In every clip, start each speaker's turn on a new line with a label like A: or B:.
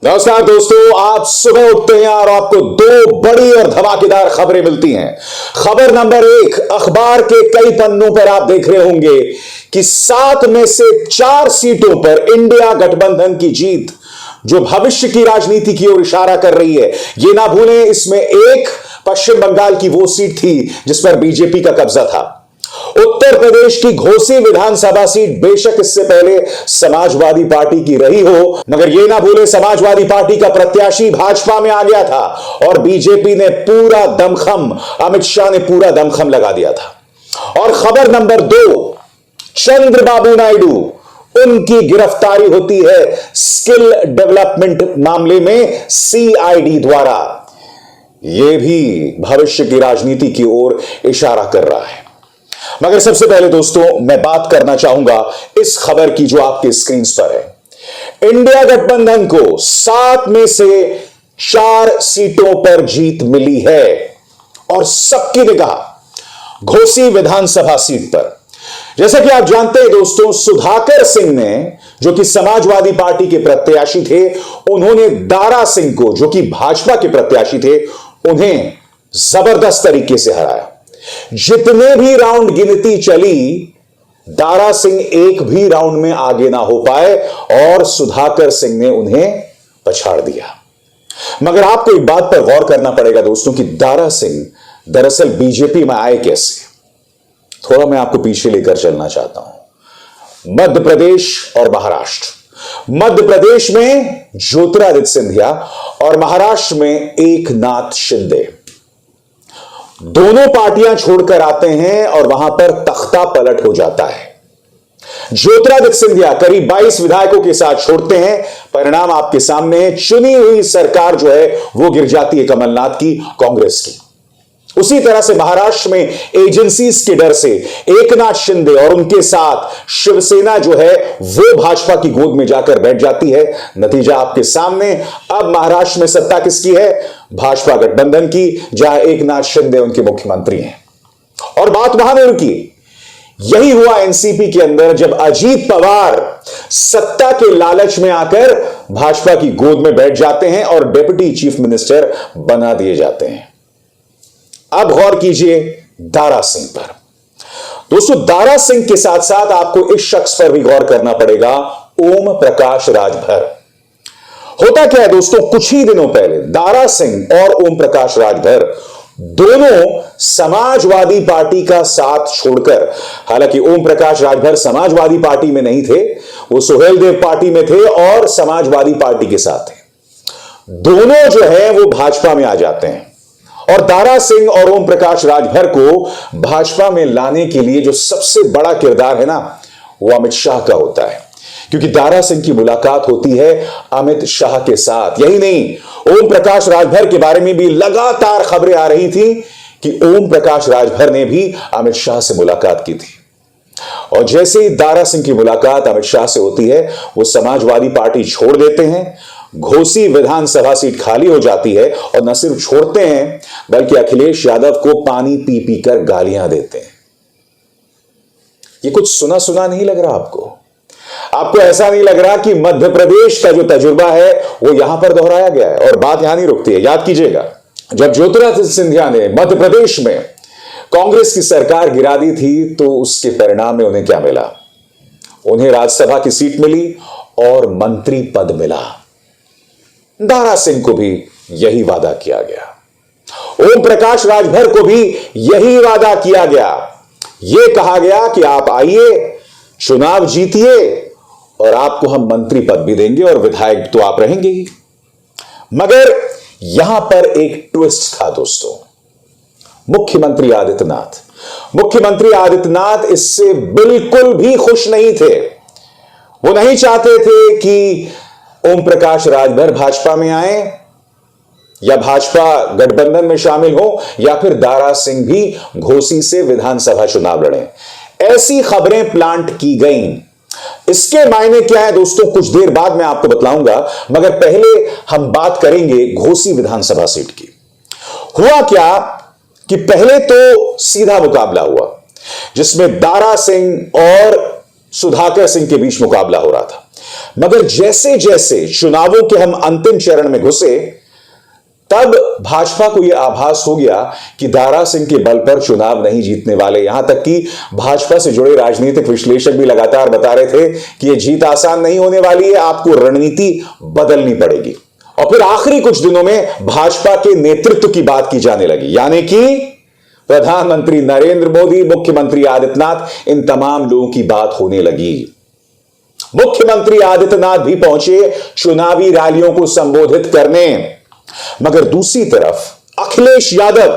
A: नमस्कार दोस्तों, आप सुबह उठते हैं और आपको दो बड़ी और धमाकेदार खबरें मिलती हैं। खबर नंबर एक, अखबार के कई पन्नों पर आप देख रहे होंगे कि 7 में से 4 सीटों पर इंडिया गठबंधन की जीत, जो भविष्य की राजनीति की ओर इशारा कर रही है। यह ना भूलें, इसमें एक पश्चिम बंगाल की वो सीट थी जिस पर बीजेपी का कब्जा था। उत्तर प्रदेश की घोसी विधानसभा सीट बेशक इससे पहले समाजवादी पार्टी की रही हो, मगर यह ना भूले समाजवादी पार्टी का प्रत्याशी भाजपा में आ गया था और बीजेपी ने पूरा दमखम, अमित शाह ने पूरा दमखम लगा दिया था। और खबर नंबर 2, चंद्रबाबू नायडू, उनकी गिरफ्तारी होती है स्किल डेवलपमेंट मामले में सीआईडी द्वारा। यह भी भविष्य की राजनीति की ओर इशारा कर रहा है। मगर सबसे पहले दोस्तों, मैं बात करना चाहूंगा इस खबर की जो आपके स्क्रीन पर है। इंडिया गठबंधन को 7 में से 4 सीटों पर जीत मिली है और सबकी निगाह घोसी विधानसभा सीट पर। जैसा कि आप जानते हैं दोस्तों, सुधाकर सिंह ने, जो कि समाजवादी पार्टी के प्रत्याशी थे, उन्होंने दारा सिंह को, जो कि भाजपा के प्रत्याशी थे, उन्हें जबरदस्त तरीके से हराया। जितने भी राउंड गिनती चली, दारा सिंह एक भी राउंड में आगे ना हो पाए और सुधाकर सिंह ने उन्हें पछाड़ दिया। मगर आपको एक बात पर गौर करना पड़ेगा दोस्तों कि दारा सिंह दरअसल बीजेपी में आए कैसे। थोड़ा मैं आपको पीछे लेकर चलना चाहता हूं। मध्य प्रदेश और महाराष्ट्र। मध्य प्रदेश में ज्योतिरादित्य सिंधिया और महाराष्ट्र में एकनाथ शिंदे, दोनों पार्टियां छोड़कर आते हैं और वहां पर तख्ता पलट हो जाता है। ज्योतिरादित्य सिंधिया करीब 22 विधायकों के साथ छोड़ते हैं। परिणाम आपके सामने है। चुनी हुई सरकार जो है वो गिर जाती है कमलनाथ की, कांग्रेस की। उसी तरह से महाराष्ट्र में एजेंसीज के डर से एकनाथ शिंदे और उनके साथ शिवसेना जो है वो भाजपा की गोद में जाकर बैठ जाती है। नतीजा आपके सामने। अब महाराष्ट्र में सत्ता किसकी है? भाजपा गठबंधन की, जहां एकनाथ शिंदे उनके मुख्यमंत्री हैं। और बात वहां नहीं रुकी। यही हुआ एनसीपी के अंदर, जब अजीत पवार सत्ता के लालच में आकर भाजपा की गोद में बैठ जाते हैं और डिप्टी चीफ मिनिस्टर बना दिए जाते हैं। अब गौर कीजिए दारा सिंह पर। दोस्तों, दारा सिंह के साथ साथ आपको इस शख्स पर भी गौर करना पड़ेगा, ओम प्रकाश राजभर। होता क्या है दोस्तों, कुछ ही दिनों पहले दारा सिंह और ओम प्रकाश राजभर दोनों समाजवादी पार्टी का साथ छोड़कर, हालांकि ओम प्रकाश राजभर समाजवादी पार्टी में नहीं थे, वो सुहेलदेव पार्टी में थे और समाजवादी पार्टी के साथ थे। दोनों जो है वो भाजपा में आ जाते हैं और दारा सिंह और ओम प्रकाश राजभर को भाजपा में लाने के लिए जो सबसे बड़ा किरदार है ना, वो अमित शाह का होता है। क्योंकि दारा सिंह की मुलाकात होती है अमित शाह के साथ। यही नहीं, ओम प्रकाश राजभर के बारे में भी लगातार खबरें आ रही थी कि ओम प्रकाश राजभर ने भी अमित शाह से मुलाकात की थी। और जैसे ही दारा सिंह की मुलाकात अमित शाह से होती है, वो समाजवादी पार्टी छोड़ देते हैं। घोसी विधानसभा सीट खाली हो जाती है और न सिर्फ छोड़ते हैं बल्कि अखिलेश यादव को पानी पी पी कर गालियां देते हैं। ये कुछ सुना सुना नहीं लग रहा आपको? आपको ऐसा नहीं लग रहा कि मध्य प्रदेश का जो तजुर्बा है वो यहां पर दोहराया गया है? और बात यहां नहीं रुकती है, याद कीजिएगा, जब ज्योतिरादित्य सिंधिया ने मध्य प्रदेश में कांग्रेस की सरकार गिरा दी थी तो उसके परिणाम में उन्हें क्या मिला? उन्हें राज्यसभा की सीट मिली और मंत्री पद मिला। दारा सिंह को भी यही वादा किया गया। ओम प्रकाश राजभर को भी यही वादा किया गया। यह कहा गया कि आप आइए, चुनाव जीतिए और आपको हम मंत्री पद भी देंगे और विधायक तो आप रहेंगे ही। मगर यहां पर एक ट्विस्ट था दोस्तों। मुख्यमंत्री आदित्यनाथ इससे बिल्कुल भी खुश नहीं थे। वो नहीं चाहते थे कि ओम प्रकाश राजभर भाजपा में आए या भाजपा गठबंधन में शामिल हो या फिर दारा सिंह भी घोसी से विधानसभा चुनाव लड़े। ऐसी खबरें प्लांट की गईं। इसके मायने क्या है दोस्तों, कुछ देर बाद मैं आपको बतलाऊंगा, मगर पहले हम बात करेंगे घोसी विधानसभा सीट की। हुआ क्या कि पहले तो सीधा मुकाबला हुआ जिसमें दारा सिंह और सुधाकर सिंह के बीच मुकाबला हो रहा था। मगर जैसे जैसे चुनावों के हम अंतिम चरण में घुसे, तब भाजपा को यह आभास हो गया कि दारा सिंह के बल पर चुनाव नहीं जीतने वाले। यहां तक कि भाजपा से जुड़े राजनीतिक विश्लेषक भी लगातार बता रहे थे कि यह जीत आसान नहीं होने वाली है, आपको रणनीति बदलनी पड़ेगी। और फिर आखिरी कुछ दिनों में भाजपा के नेतृत्व की बात की जाने लगी, यानी कि प्रधानमंत्री नरेंद्र मोदी, मुख्यमंत्री आदित्यनाथ, इन तमाम लोगों की बात होने लगी। मुख्यमंत्री आदित्यनाथ भी पहुंचे चुनावी रैलियों को संबोधित करने, मगर दूसरी तरफ अखिलेश यादव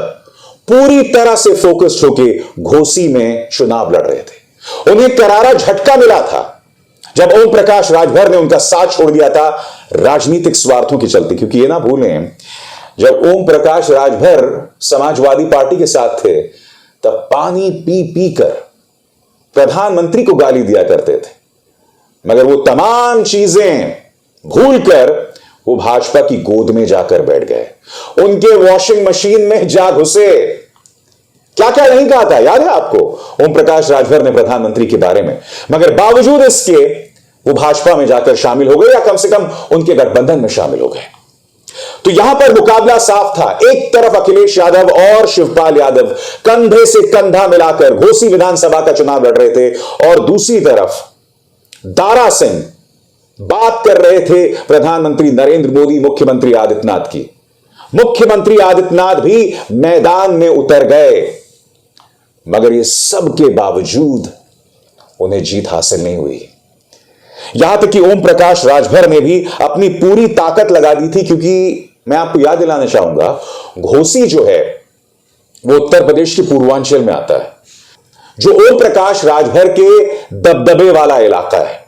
A: पूरी तरह से फोकस्ड होकर घोसी में चुनाव लड़ रहे थे। उन्हें करारा झटका मिला था जब ओम प्रकाश राजभर ने उनका साथ छोड़ दिया था राजनीतिक स्वार्थों के चलते। क्योंकि ये ना भूलें, जब ओम प्रकाश राजभर समाजवादी पार्टी के साथ थे, तब पानी पी पी कर प्रधानमंत्री को गाली दिया करते थे, मगर वो तमाम चीजें भूलकर वो भाजपा की गोद में जाकर बैठ गए, उनके वॉशिंग मशीन में जा घुसे। क्या क्या नहीं कहा था, याद है आपको ओम प्रकाश राजभर ने प्रधानमंत्री के बारे में, मगर बावजूद इसके वो भाजपा में जाकर शामिल हो गए, या कम से कम उनके गठबंधन में शामिल हो गए। तो यहां पर मुकाबला साफ था। एक तरफ अखिलेश यादव और शिवपाल यादव कंधे से कंधा मिलाकर घोसी विधानसभा का चुनाव लड़ रहे थे, और दूसरी तरफ दारा सिंह बात कर रहे थे प्रधानमंत्री नरेंद्र मोदी, मुख्यमंत्री आदित्यनाथ की। मुख्यमंत्री आदित्यनाथ भी मैदान में उतर गए, मगर ये सब के बावजूद उन्हें जीत हासिल नहीं हुई। यहां तक कि ओम प्रकाश राजभर ने भी अपनी पूरी ताकत लगा दी थी, क्योंकि मैं आपको याद दिलाना चाहूंगा, घोसी जो है वो उत्तर प्रदेश के पूर्वांचल में आता है, जो ओम प्रकाश राजभर के दबदबे वाला इलाका है।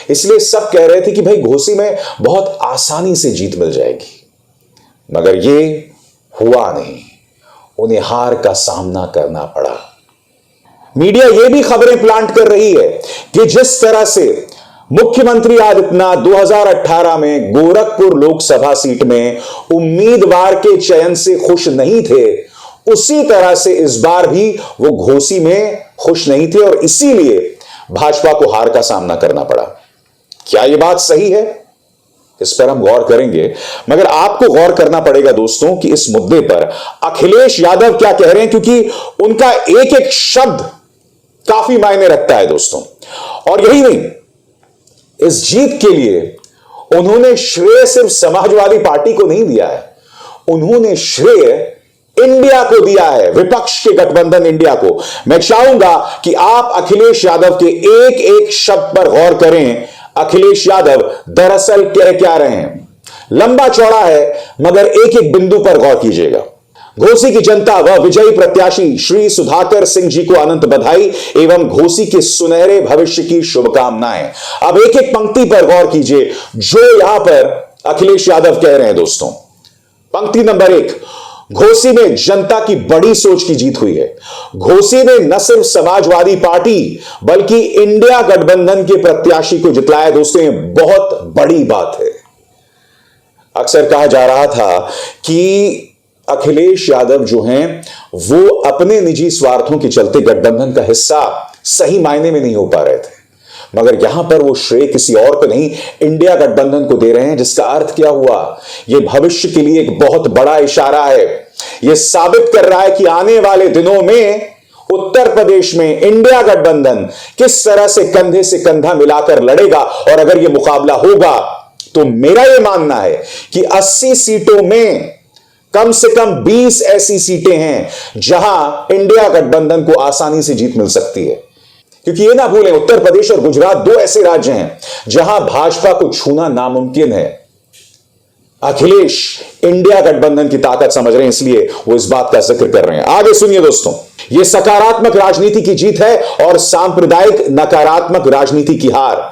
A: इसलिए सब कह रहे थे कि भाई घोसी में बहुत आसानी से जीत मिल जाएगी, मगर ये हुआ नहीं। उन्हें हार का सामना करना पड़ा। मीडिया ये भी खबरें प्लांट कर रही है कि जिस तरह से मुख्यमंत्री आदित्यनाथ 2018 में गोरखपुर लोकसभा सीट में उम्मीदवार के चयन से खुश नहीं थे, उसी तरह से इस बार भी वो घोसी में खुश नहीं थे, और इसीलिए भाजपा को हार का सामना करना पड़ा। क्या यह बात सही है? इस पर हम गौर करेंगे, मगर आपको गौर करना पड़ेगा दोस्तों कि इस मुद्दे पर अखिलेश यादव क्या कह रहे हैं, क्योंकि उनका एक एक शब्द काफी मायने रखता है दोस्तों। और यही नहीं, इस जीत के लिए उन्होंने श्रेय सिर्फ समाजवादी पार्टी को नहीं दिया है, उन्होंने श्रेय इंडिया को दिया है, विपक्ष के गठबंधन इंडिया को। मैं चाहूंगा कि आप अखिलेश यादव के एक एक शब्द पर गौर करें। अखिलेश यादव दरअसल कह क्या रहे हैं, लंबा चौड़ा है, मगर एक एक बिंदु पर गौर कीजिएगा। घोसी की जनता व विजयी प्रत्याशी श्री सुधाकर सिंह जी को अनंत बधाई एवं घोसी के सुनहरे भविष्य की शुभकामनाएं। अब एक एक पंक्ति पर गौर कीजिए जो यहां पर अखिलेश यादव कह रहे हैं दोस्तों। पंक्ति नंबर 1, घोसी में जनता की बड़ी सोच की जीत हुई है। घोसी ने न सिर्फ समाजवादी पार्टी बल्कि इंडिया गठबंधन के प्रत्याशी को जितलाया। दोस्तों ये बहुत बड़ी बात है। अक्सर कहा जा रहा था कि अखिलेश यादव जो हैं वो अपने निजी स्वार्थों के चलते गठबंधन का हिस्सा सही मायने में नहीं हो पा रहे थे, मगर यहां पर वो श्रेय किसी और को नहीं, इंडिया गठबंधन को दे रहे हैं। जिसका अर्थ क्या हुआ, यह भविष्य के लिए एक बहुत बड़ा इशारा है। यह साबित कर रहा है कि आने वाले दिनों में उत्तर प्रदेश में इंडिया गठबंधन किस तरह से कंधे से कंधा मिलाकर लड़ेगा। और अगर यह मुकाबला होगा तो मेरा यह मानना है कि 80 सीटों में कम से कम 20 ऐसी सीटें हैं जहां इंडिया गठबंधन को आसानी से जीत मिल सकती है। क्योंकि ये ना भूलें, उत्तर प्रदेश और गुजरात 2 ऐसे राज्य हैं जहां भाजपा को छूना नामुमकिन है। अखिलेश इंडिया गठबंधन की ताकत समझ रहे हैं, इसलिए वो इस बात का जिक्र कर रहे हैं। आगे सुनिए दोस्तों, यह सकारात्मक राजनीति की जीत है और सांप्रदायिक नकारात्मक राजनीति की हार।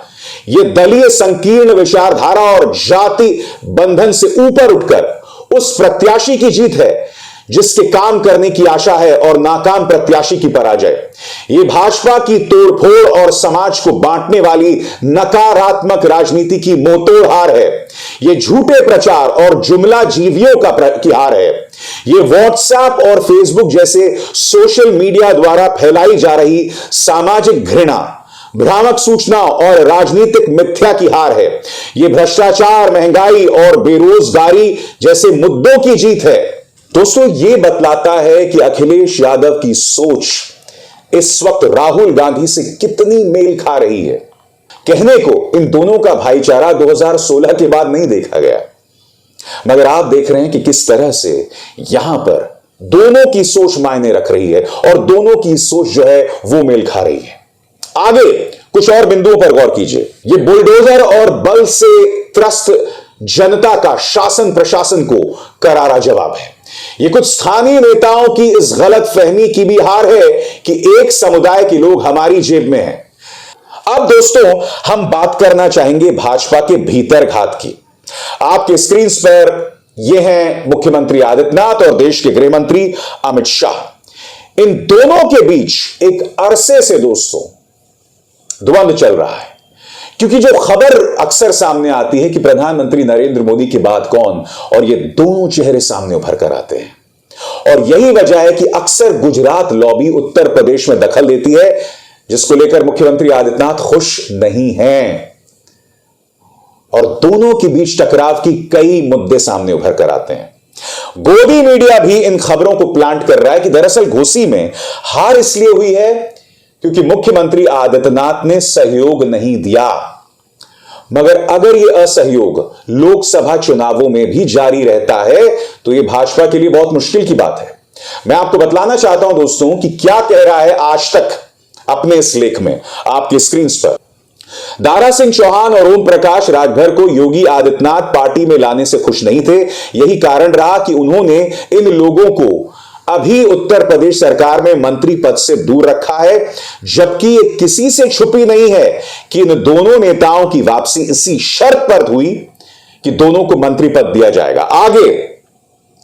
A: यह दलीय संकीर्ण विचारधारा और जाति बंधन से ऊपर उठकर उस प्रत्याशी की जीत है जिसके काम करने की आशा है और नाकाम प्रत्याशी की पराजय। यह भाजपा की तोड़फोड़ और समाज को बांटने वाली नकारात्मक राजनीति की मोतोड़ हार है। यह झूठे प्रचार और जुमला जीवियों की हार है। यह व्हाट्सएप और फेसबुक जैसे सोशल मीडिया द्वारा फैलाई जा रही सामाजिक घृणा, भ्रामक सूचनाओं और राजनीतिक मिथ्या की हार है। यह भ्रष्टाचार, महंगाई और बेरोजगारी जैसे मुद्दों की जीत है। दोस्तों, यह बतलाता है कि अखिलेश यादव की सोच इस वक्त राहुल गांधी से कितनी मेल खा रही है। कहने को इन दोनों का भाईचारा 2016 के बाद नहीं देखा गया, मगर आप देख रहे हैं कि किस तरह से यहां पर दोनों की सोच मायने रख रही है और दोनों की सोच जो है वो मेल खा रही है। आगे कुछ और बिंदुओं पर गौर कीजिए। यह बुलडोजर और बल से त्रस्त जनता का शासन प्रशासन को करारा जवाब है। यह कुछ स्थानीय नेताओं की इस गलत फहमी की भी हार है कि एक समुदाय के लोग हमारी जेब में हैं। अब दोस्तों, हम बात करना चाहेंगे भाजपा के भीतर घात की। आपके स्क्रीन पर यह हैं मुख्यमंत्री आदित्यनाथ और देश के गृह मंत्री अमित शाह। इन दोनों के बीच एक अरसे से दोस्तों द्वंद्व चल रहा है, क्योंकि जो खबर अक्सर सामने आती है कि प्रधानमंत्री नरेंद्र मोदी के बाद कौन, और ये दोनों चेहरे सामने उभर कर आते हैं। और यही वजह है कि अक्सर गुजरात लॉबी उत्तर प्रदेश में दखल देती है, जिसको लेकर मुख्यमंत्री आदित्यनाथ खुश नहीं हैं। और दोनों के बीच टकराव की कई मुद्दे सामने उभर कर आते हैं। गोदी मीडिया भी इन खबरों को प्लांट कर रहा है कि दरअसल घोसी में हार इसलिए हुई है क्योंकि मुख्यमंत्री आदित्यनाथ ने सहयोग नहीं दिया। मगर अगर यह असहयोग लोकसभा चुनावों में भी जारी रहता है तो यह भाजपा के लिए बहुत मुश्किल की बात है। मैं आपको बतलाना चाहता हूं दोस्तों कि क्या कह रहा है आज तक अपने इस लेख में आपकी स्क्रीन पर। दारा सिंह चौहान और ओम प्रकाश राजभर को योगी आदित्यनाथ पार्टी में लाने से खुश नहीं थे। यही कारण रहा कि उन्होंने इन लोगों को अभी उत्तर प्रदेश सरकार में मंत्री पद से दूर रखा है, जबकि ये किसी से छुपी नहीं है कि इन दोनों नेताओं की वापसी इसी शर्त पर हुई कि दोनों को मंत्री पद दिया जाएगा। आगे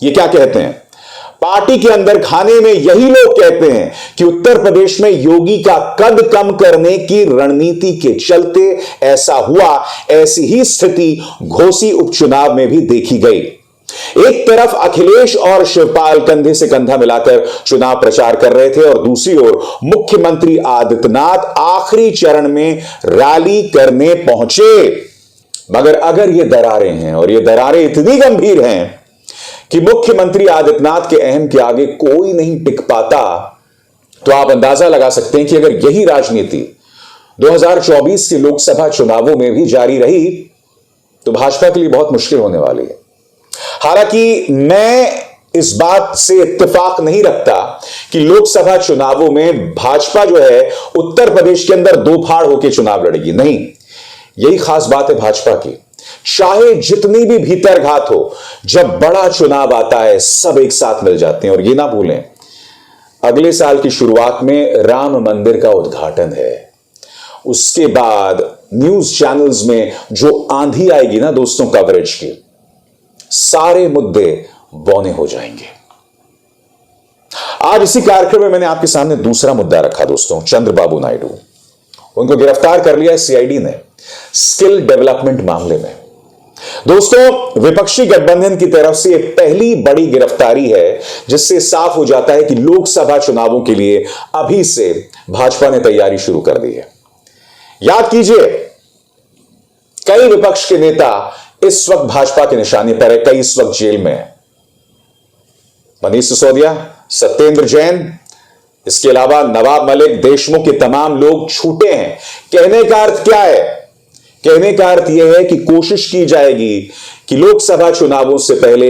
A: ये क्या कहते हैं, पार्टी के अंदर खाने में यही लोग कहते हैं कि उत्तर प्रदेश में योगी का कद कम करने की रणनीति के चलते ऐसा हुआ। ऐसी ही स्थिति घोसी उपचुनाव में भी देखी गई। एक तरफ अखिलेश और शिवपाल कंधे से कंधा मिलाकर चुनाव प्रचार कर रहे थे और दूसरी ओर मुख्यमंत्री आदित्यनाथ आखिरी चरण में रैली करने पहुंचे। मगर अगर ये दरारें हैं और ये दरारें इतनी गंभीर हैं कि मुख्यमंत्री आदित्यनाथ के अहम के आगे कोई नहीं टिक पाता, तो आप अंदाजा लगा सकते हैं कि अगर यही राजनीति 2024 के लोकसभा चुनावों में भी जारी रही तो भाजपा के लिए बहुत मुश्किल होने वाली है। हालांकि मैं इस बात से इत्तेफाक नहीं रखता कि लोकसभा चुनावों में भाजपा जो है उत्तर प्रदेश के अंदर दो फाड़ होकर चुनाव लड़ेगी। नहीं, यही खास बात है भाजपा की। चाहे जितनी भी भीतर घात हो, जब बड़ा चुनाव आता है सब एक साथ मिल जाते हैं। और ये ना भूलें, अगले साल की शुरुआत में राम मंदिर का उद्घाटन है। उसके बाद न्यूज चैनल्स में जो आंधी आएगी ना दोस्तों कवरेज की, सारे मुद्दे बौने हो जाएंगे। आज इसी कार्यक्रम में मैंने आपके सामने दूसरा मुद्दा रखा दोस्तों, चंद्रबाबू नायडू। उनको गिरफ्तार कर लिया सीआईडी ने स्किल डेवलपमेंट मामले में। दोस्तों, विपक्षी गठबंधन की तरफ से यह पहली बड़ी गिरफ्तारी है, जिससे साफ हो जाता है कि लोकसभा चुनावों के लिए अभी से भाजपा ने तैयारी शुरू कर दी है। याद कीजिए, कई विपक्ष के नेता इस वक्त भाजपा के निशाने पर है, कई इस वक्त जेल में है। मनीष सिसोदिया, सत्येंद्र जैन, इसके अलावा नवाब मलिक, देशमुख के तमाम लोग छूटे हैं। कहने का अर्थ क्या है? कहने का अर्थ यह है कि कोशिश की जाएगी कि लोकसभा चुनावों से पहले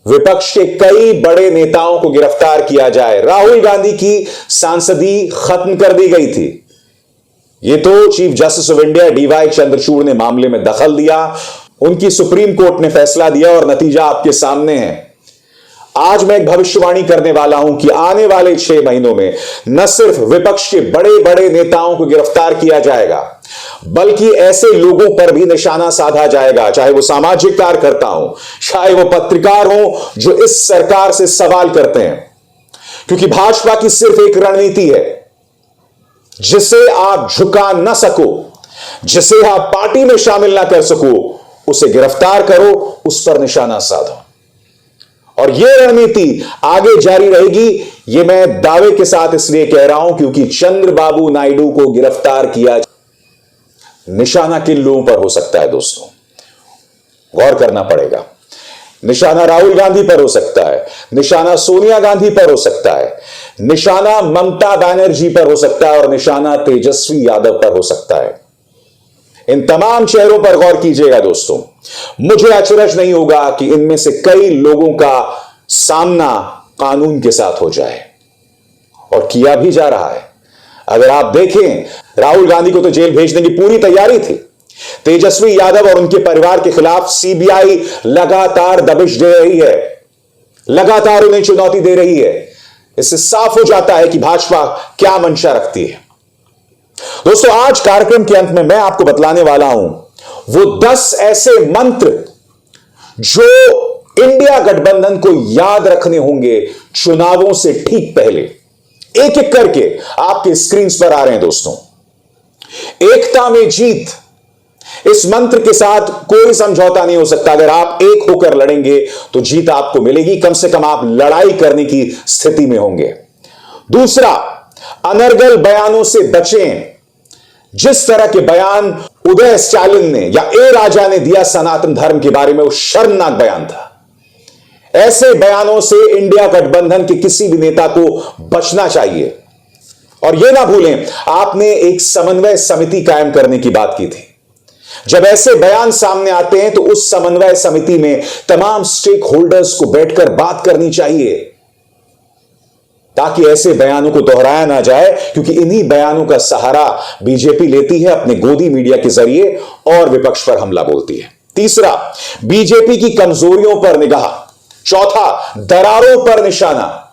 A: विपक्ष के कई बड़े नेताओं को गिरफ्तार किया जाए। राहुल गांधी की सांसदी खत्म कर दी गई थी। यह तो chief justice of India D Y Chandrachud ने मामले में दखल दिया, उनकी सुप्रीम कोर्ट ने फैसला दिया और नतीजा आपके सामने है। आज मैं एक भविष्यवाणी करने वाला हूं कि आने वाले 6 महीनों में न सिर्फ विपक्ष के बड़े बड़े नेताओं को गिरफ्तार किया जाएगा, बल्कि ऐसे लोगों पर भी निशाना साधा जाएगा, चाहे वो सामाजिक कार्यकर्ता हो, चाहे वो पत्रकार हो, जो इस सरकार से सवाल करते हैं। क्योंकि भाजपा की सिर्फ एक रणनीति है, जिसे आप झुका न सको, जिसे आप पार्टी में शामिल ना कर सको, उसे गिरफ्तार करो, उस पर निशाना साधो। और यह रणनीति आगे जारी रहेगी, यह मैं दावे के साथ इसलिए कह रहा हूं क्योंकि चंद्रबाबू नायडू को गिरफ्तार किया, निशाना किन लोगों पर हो सकता है दोस्तों, गौर करना पड़ेगा। निशाना राहुल गांधी पर हो सकता है, निशाना सोनिया गांधी पर हो सकता है, निशाना ममता बनर्जी पर हो सकता है और निशाना तेजस्वी यादव पर हो सकता है। इन तमाम चेहरों पर गौर कीजिएगा दोस्तों। मुझे अचरज नहीं होगा कि इनमें से कई लोगों का सामना कानून के साथ हो जाए, और किया भी जा रहा है। अगर आप देखें, राहुल गांधी को तो जेल भेजने की पूरी तैयारी थी। तेजस्वी यादव और उनके परिवार के खिलाफ सीबीआई लगातार दबिश दे रही है, लगातार उन्हें चुनौती दे रही है। इससे साफ हो जाता है कि भाजपा क्या मंशा रखती है। दोस्तों, आज कार्यक्रम के अंत में मैं आपको बतलाने वाला हूं वो 10 ऐसे मंत्र जो इंडिया गठबंधन को याद रखने होंगे चुनावों से ठीक पहले। एक एक करके आपके स्क्रीन पर आ रहे हैं दोस्तों। एकता में जीत, इस मंत्र के साथ कोई समझौता नहीं हो सकता। अगर आप एक होकर लड़ेंगे तो जीत आपको मिलेगी, कम से कम आप लड़ाई करने की स्थिति में होंगे। दूसरा, अनर्गल बयानों से बचें। जिस तरह के बयान उदय स्टालिन ने या ए राजा ने दिया सनातन धर्म के बारे में, वो शर्मनाक बयान था। ऐसे बयानों से इंडिया गठबंधन के किसी भी नेता को बचना चाहिए। और यह ना भूलें, आपने एक समन्वय समिति कायम करने की बात की थी। जब ऐसे बयान सामने आते हैं तो उस समन्वय समिति में तमाम स्टेक होल्डर्स को बैठकर बात करनी चाहिए, ताकि ऐसे बयानों को दोहराया ना जाए, क्योंकि इन्हीं बयानों का सहारा बीजेपी लेती है अपने गोदी मीडिया के जरिए और विपक्ष पर हमला बोलती है। तीसरा, बीजेपी की कमजोरियों पर निगाह। चौथा, दरारों पर निशाना।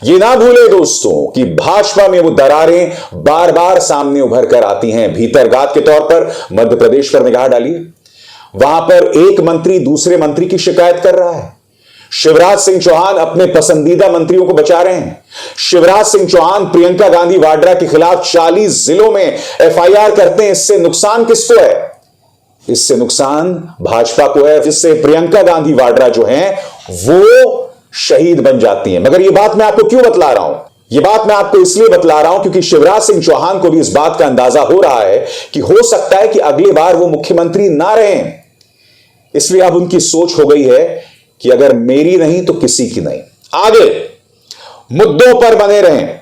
A: यह ना भूले दोस्तों कि भाजपा में वो दरारें बार बार सामने उभर कर आती हैं। भीतरघात के तौर पर मध्य प्रदेश पर निगाह डालिए, वहां पर एक मंत्री दूसरे मंत्री की शिकायत कर रहा है। शिवराज सिंह चौहान अपने पसंदीदा मंत्रियों को बचा रहे हैं। शिवराज सिंह चौहान प्रियंका गांधी वाड्रा के खिलाफ 40 जिलों में एफआईआर करते हैं। इससे नुकसान किसको है? इससे नुकसान भाजपा को है, जिससे प्रियंका गांधी वाड्रा जो हैं वो शहीद बन जाती हैं। मगर यह बात मैं आपको क्यों बतला रहा हूं? यह बात मैं आपको इसलिए बतला रहा हूं क्योंकि शिवराज सिंह चौहान को भी इस बात का अंदाजा हो रहा है कि हो सकता है कि अगली बार वो मुख्यमंत्री ना रहें। इसलिए अब उनकी सोच हो गई है कि अगर मेरी नहीं तो किसी की नहीं। आगे मुद्दों पर बने रहें,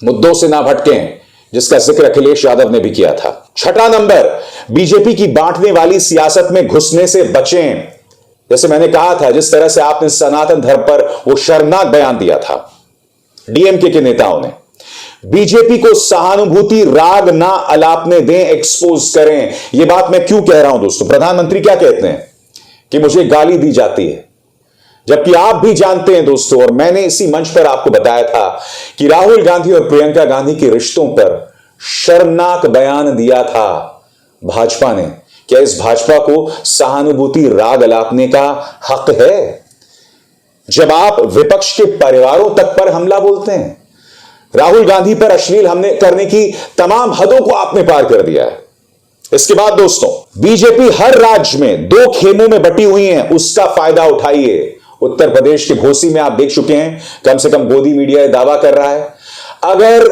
A: मुद्दों से ना भटकें, जिसका जिक्र अखिलेश यादव ने भी किया था। छठा नंबर, बीजेपी की बांटने वाली सियासत में घुसने से बचें। जैसे मैंने कहा था, जिस तरह से आपने सनातन धर्म पर वो शर्मनाक बयान दिया था डीएमके के नेताओं ने, बीजेपी को सहानुभूति राग ना अलापने दें, एक्सपोज करें। यह बात मैं क्यों कह रहा हूं दोस्तों? प्रधानमंत्री क्या कहते हैं कि मुझे गाली दी जाती है, जबकि आप भी जानते हैं दोस्तों, और मैंने इसी मंच पर आपको बताया था कि राहुल गांधी और प्रियंका गांधी के रिश्तों पर शर्मनाक बयान दिया था भाजपा ने। क्या इस भाजपा को सहानुभूति राग अलापने का हक है? जब आप विपक्ष के परिवारों तक पर हमला बोलते हैं, राहुल गांधी पर अश्लील हमले करने की तमाम हदों को आपने पार कर दिया है। इसके बाद दोस्तों, बीजेपी हर राज्य में 2 खेमों में बटी हुई है, उसका फायदा उठाइए। उत्तर प्रदेश के घोसी में आप देख चुके हैं, कम से कम गोदी मीडिया दावा कर रहा है, अगर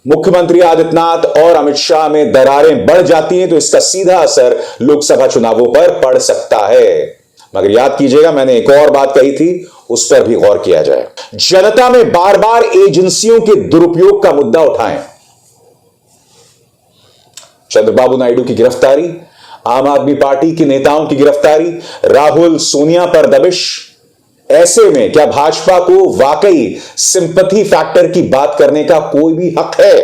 A: मुख्यमंत्री आदित्यनाथ और अमित शाह में दरारें बढ़ जाती हैं तो इसका सीधा असर लोकसभा चुनावों पर पड़ सकता है। मगर याद कीजिएगा, मैंने एक और बात कही थी, उस पर भी गौर किया जाए। जनता में बार बार एजेंसियों के दुरुपयोग का मुद्दा उठाएं। चंद्रबाबू नायडू की गिरफ्तारी, आम आदमी पार्टी के नेताओं की गिरफ्तारी, राहुल सोनिया पर दबिश, ऐसे में क्या भाजपा को वाकई सिंपैथी फैक्टर की बात करने का कोई भी हक है?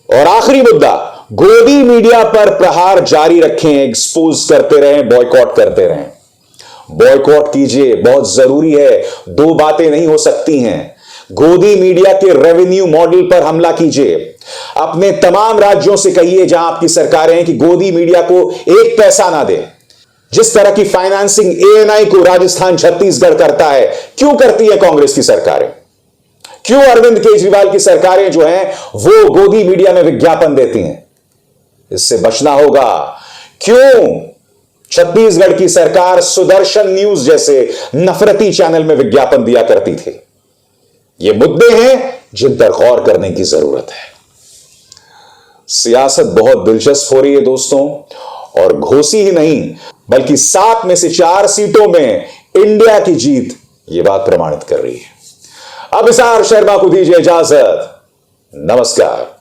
A: और आखिरी मुद्दा, गोदी मीडिया पर प्रहार जारी रखें, एक्सपोज करते रहें, बॉयकॉट करते रहें। बॉयकॉट कीजिए, बहुत जरूरी है। 2 बातें नहीं हो सकती हैं। गोदी मीडिया के रेवेन्यू मॉडल पर हमला कीजिए। अपने तमाम राज्यों से कहिए जहां आपकी सरकारें हैं कि गोदी मीडिया को 1 पैसा ना दे। जिस तरह की फाइनेंसिंग एएनआई को राजस्थान छत्तीसगढ़ करता है, क्यों करती है कांग्रेस की सरकारें? क्यों अरविंद केजरीवाल की सरकारें जो हैं वो गोदी मीडिया में विज्ञापन देती हैं? इससे बचना होगा। क्यों छत्तीसगढ़ की सरकार सुदर्शन न्यूज जैसे नफरती चैनल में विज्ञापन दिया करती थी। ये मुद्दे हैं जिन पर गौर करने की जरूरत है। सियासत बहुत दिलचस्प हो रही है दोस्तों, और घोसी ही नहीं बल्कि 7 में से 4 सीटों में इंडिया की जीत यह बात प्रमाणित कर रही है। अब विशाल शर्मा को दीजिए इजाजत। नमस्कार।